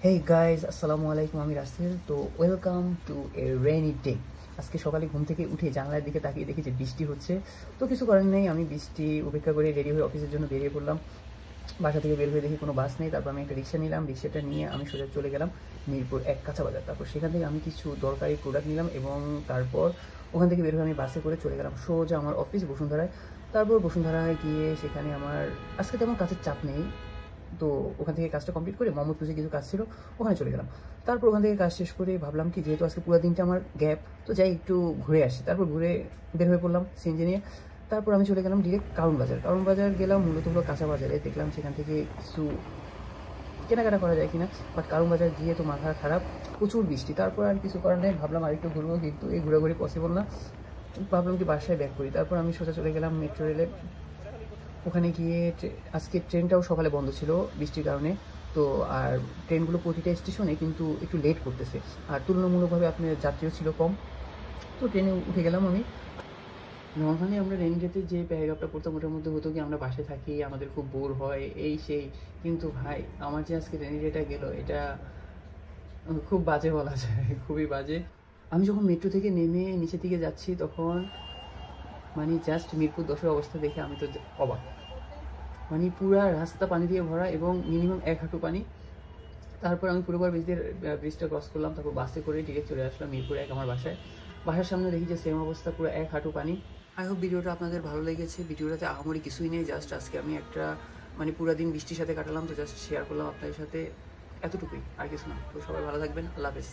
Hey guys, আসসালামু আলাইকুম। আমি রাসেল। তো welcome to A rainy day. আজকে সকালে ঘুম থেকে উঠে জানলার দিকে তাকিয়ে দেখি যে বৃষ্টি হচ্ছে। তো কিছু করার নেই, আমি বৃষ্টি উপেক্ষা করে রেডি হয়ে অফিসের জন্য বেরিয়ে পড়লাম। বাসা থেকে বের হয়ে দেখি কোনো বাস নেই। তারপর আমি একটা রিক্সা নিলাম, রিক্সাটা নিয়ে আমি সোজা চলে গেলাম মিরপুর ১ কাঁচা বাজার। তারপর সেখান থেকে আমি কিছু দরকারি প্রোডাক্ট নিলাম এবং তারপর ওখান থেকে বের হয়ে আমি বাসে করে চলে গেলাম সোজা আমার অফিস বসুন্ধরায়। তারপর বসুন্ধরায় গিয়ে সেখানে আমার আজকে তেমন কাজের চাপ নেই। তো ওখান থেকে কাজটা কমপ্লিট করে মোহাম্মদপুরে কিছু কাজ ছিল, ওখানে চলে গেলাম। তারপর ওখান থেকে কাজ শেষ করে ভাবলাম কি, যেহেতু আজকে পুরো দিনটা আমার গ্যাপ, তো যাই একটু ঘুরে আসি। তারপর ঘুরে বের হয়ে পড়লাম সিএনজি নিয়ে। তারপর আমি চলে গেলাম ডিরেক্ট কারণ বাজার। কারণ বাজার গেলাম মূলত হলো কাঁচা বাজারে, দেখলাম সেখান থেকে কিছু কেনাকাটা করা যায় কিনা। বাট কারণ বাজার গিয়ে তো মাথা খারাপ, প্রচুর বৃষ্টি। তারপর আর কিছু করার নেই, ভাবলাম আরেকটু ঘুরবো, কিন্তু এই ঘোরাঘুরি পসিবল না। ভাবলাম কি বাসায় ব্যাক করি। তারপর আমি সোজা চলে গেলাম মেট্রো রেলে। ওখানে গিয়ে আজকে ট্রেনটাও সকালে বন্ধ ছিল বৃষ্টির কারণে। তো আর ট্রেনগুলো প্রতিটা স্টেশনে কিন্তু একটু লেট করতেছে, আর তুলনামূলকভাবে আপনার যাত্রীও ছিল কম। তো ট্রেনে উঠে গেলাম আমি। নর্মালি আমরা রেইনি ডেতে যে প্যারাগ্রাফটা পড়তাম ওটার মধ্যে হতো কি, আমরা বাসায় থাকি, আমাদের খুব বোর হয়, এই সেই। কিন্তু ভাই, আমার যে আজকে রেইনি ডেটা গেল, এটা খুব বাজে বলা যায়, খুবই বাজে। আমি যখন মেট্রো থেকে নেমে নিচের দিকে যাচ্ছি, তখন মানে জাস্ট মিরপুর ১০-এর অবস্থা দেখে আমি তো অবাক। মানে পুরা রাস্তা পানি দিয়ে ভরা এবং মিনিমাম ১ হাঁটু পানি। তারপর আমি পুরোবার ব্রিজটা ক্রস করলাম, তারপর বাসে করে ডিরেক্ট চলে আসলাম মিরপুর ১ আমার বাসায়। বাসার সামনে দেখি যে সেম অবস্থা, পুরো ১ হাঁটু পানি। আই হোপ ভিডিওটা আপনাদের ভালো লেগেছে। ভিডিওটাতে আহামরি কিছুই নেই, জাস্ট আজকে আমি একটা মানে পুরো দিন বৃষ্টির সাথে কাটালাম, তো জাস্ট শেয়ার করলাম আপনাদের সাথে, এতটুকুই, আর কিছু না। তো সবাই ভালো থাকবেন, আল্লাহ হাফেজ।